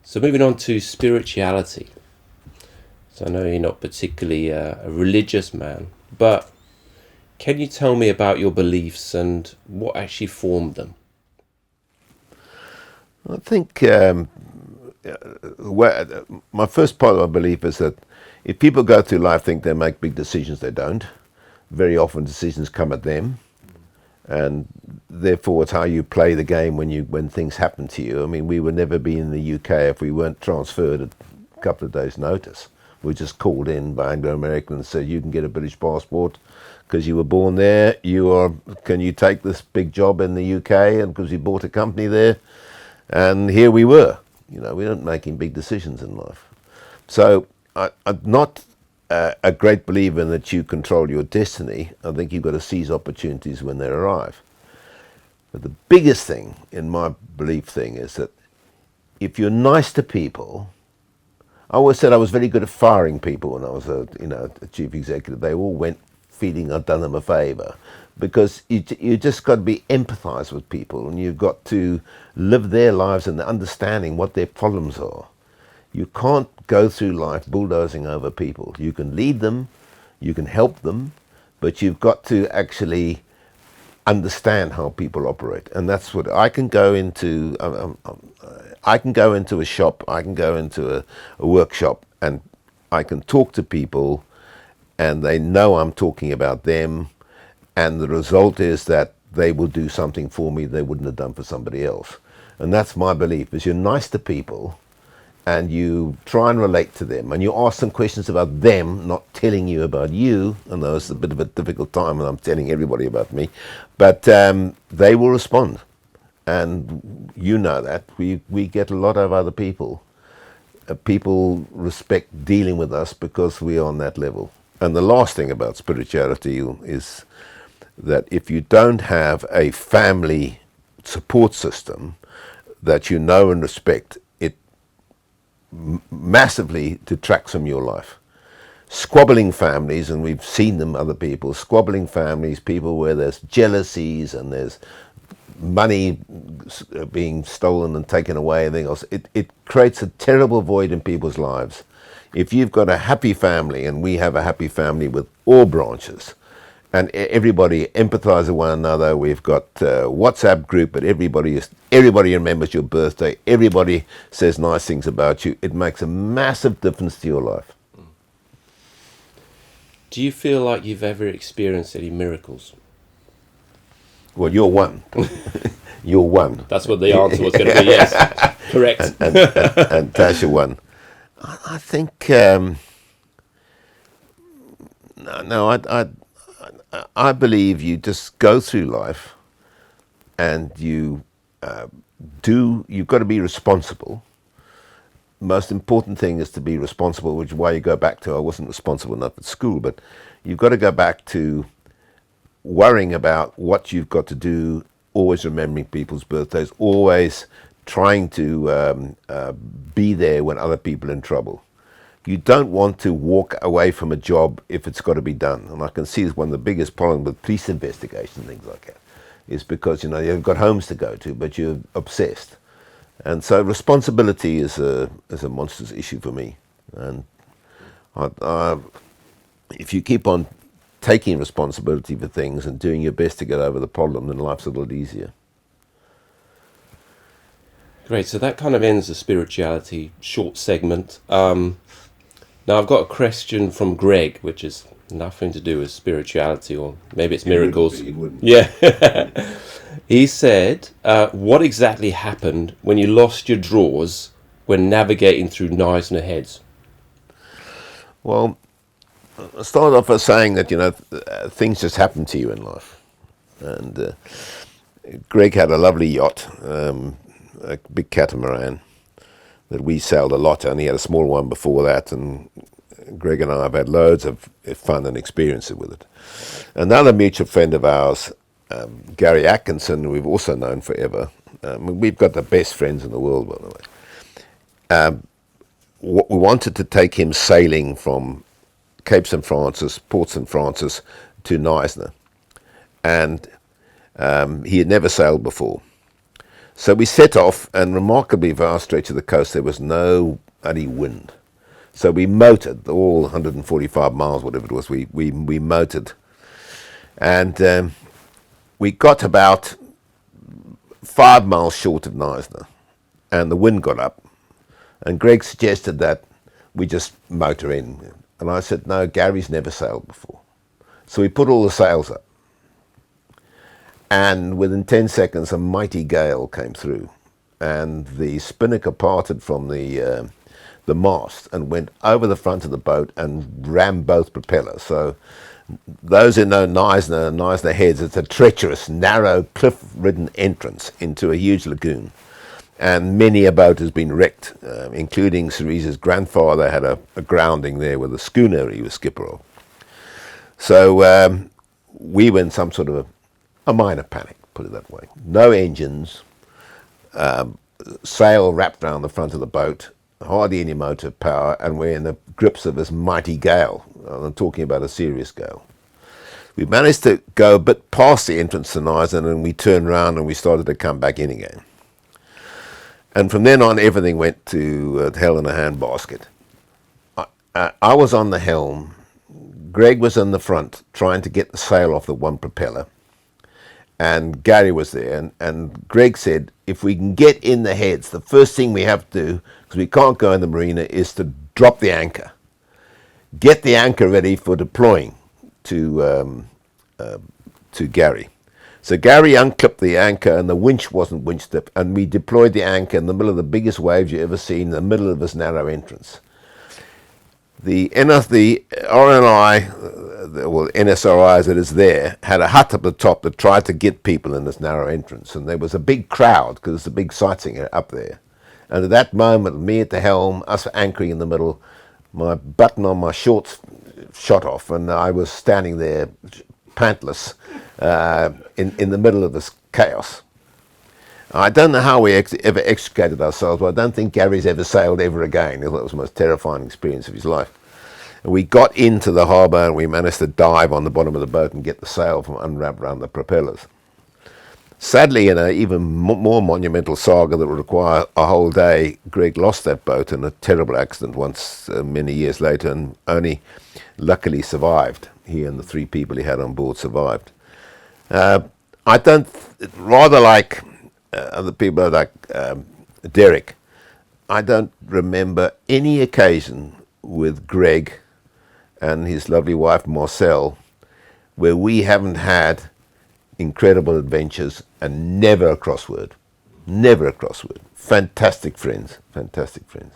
So moving on to spirituality. So I know you're not particularly a religious man, but can you tell me about your beliefs and what actually formed them? I think my first part of my belief is that if people go through life think they make big decisions, they don't. Very often decisions come at them, and therefore it's how you play the game when things happen to you. I mean, we would never be in the UK if we weren't transferred at a couple of days' notice. We were just called in by Anglo American and said you can get a British passport because you were born there. Can you take this big job in the UK? And because you bought a company there, and here we were. We weren't making big decisions in life. So I'm not a great believer in that you control your destiny. I think you've got to seize opportunities when they arrive. But the biggest thing in my belief thing is that if you're nice to people, I always said I was very good at firing people when I was a chief executive. They all went feeling I'd done them a favour, because you just got to be empathise with people, and you've got to live their lives and understanding what their problems are. You can't go through life bulldozing over people. You can lead them, you can help them, but you've got to actually understand how people operate. And that's what I can go into. I can go into a shop, I can go into a workshop, and I can talk to people, and they know I'm talking about them, and the result is that they will do something for me they wouldn't have done for somebody else. And that's my belief, is you're nice to people, and you try and relate to them, and you ask them questions about them, not telling you about you. I know it's a bit of a difficult time when I'm telling everybody about me, but they will respond. And you know that. We get a lot of other people. People respect dealing with us because we're on that level. And the last thing about spirituality is that if you don't have a family support system that you know and respect, it massively detracts from your life. Squabbling families, and we've seen them, other people, squabbling families, people where there's jealousies and there's money being stolen and taken away and everything else, it creates a terrible void in people's lives. If you've got a happy family, and we have a happy family with all branches, and everybody empathizes with one another. We've got a WhatsApp group, but everybody remembers your birthday. Everybody says nice things about you. It makes a massive difference to your life. Do you feel like you've ever experienced any miracles? Well, you're one. You're one. That's what the answer was going to be, yes. Correct. And Tasha one. I think, I believe you just go through life, and you've got to be responsible. Most important thing is to be responsible, which is why you go back to, I wasn't responsible enough at school, but you've got to go back to worrying about what you've got to do, always remembering people's birthdays, always trying to be there when other people are in trouble. You don't want to walk away from a job if it's got to be done. And I can see one of the biggest problems with police investigation and things like that is because, you've got homes to go to, but you're obsessed. And so responsibility is a monstrous issue for me. And if you keep on taking responsibility for things and doing your best to get over the problem, then life's a little easier. Great, so that kind of ends the spirituality short segment. Now I've got a question from Greg, which is nothing to do with spirituality, or maybe it's miracles. It wouldn't. Yeah. He said, what exactly happened when you lost your drawers when navigating through Neisner Heads? Well, I started off by saying that, things just happen to you in life. And Greg had a lovely yacht, a big catamaran that we sailed a lot, and he had a small one before that, and Greg and I have had loads of fun and experiences with it. Another mutual friend of ours, Gary Atkinson, we've also known forever. We've got the best friends in the world, by the way. We wanted to take him sailing from Cape St. Francis, Port St. Francis, to Neisner. And he had never sailed before. So we set off, and remarkably vast stretch of the coast, there was no any wind. So we motored all 145 miles, whatever it was. We motored, and we got about 5 miles short of Neisner, and the wind got up. And Greg suggested that we just motor in, and I said, no, Gary's never sailed before. So we put all the sails up, and within 10 seconds, a mighty gale came through, and the spinnaker parted from the mast and went over the front of the boat and rammed both propellers. So those who know Neisner Heads, it's a treacherous, narrow, cliff-ridden entrance into a huge lagoon. And many a boat has been wrecked, including Cerise's grandfather had a grounding there with a schooner he was skipper of. So we were in some sort of a minor panic, put it that way. No engines, sail wrapped around the front of the boat, hardly any motive power, and we're in the grips of this mighty gale. I'm talking about a serious gale. We managed to go a bit past the entrance to Neisner, and we turned around and we started to come back in again. And from then on, everything went to hell in a handbasket. I was on the helm. Greg was in the front, trying to get the sail off the one propeller. And Gary was there. And Greg said, if we can get in the heads, the first thing we have to do, because we can't go in the marina, is to drop the anchor. Get the anchor ready for deploying to Gary. So Gary unclipped the anchor, and the winch wasn't winched up, and we deployed the anchor in the middle of the biggest waves you ever seen, in the middle of this narrow entrance. The RNI, well, NSRI as it is there, had a hut up the top that tried to get people in this narrow entrance, and there was a big crowd because it's a big sightseeing up there. And at that moment, me at the helm, us anchoring in the middle, my button on my shorts shot off, and I was standing there pantless in the middle of this chaos. I don't know how we ever extricated ourselves, but I don't think Gary's ever sailed ever again. That was the most terrifying experience of his life. And we got into the harbour, and we managed to dive on the bottom of the boat and get the sail from unwrapped around the propellers. Sadly, in an even more monumental saga that would require a whole day, Greg lost that boat in a terrible accident once many years later, and only luckily survived. He and the 3 people he had on board survived. I don't, rather like other people like Derek, I don't remember any occasion with Greg and his lovely wife Marcel where we haven't had incredible adventures and never a crossword. Never a crossword. Fantastic friends. Fantastic friends.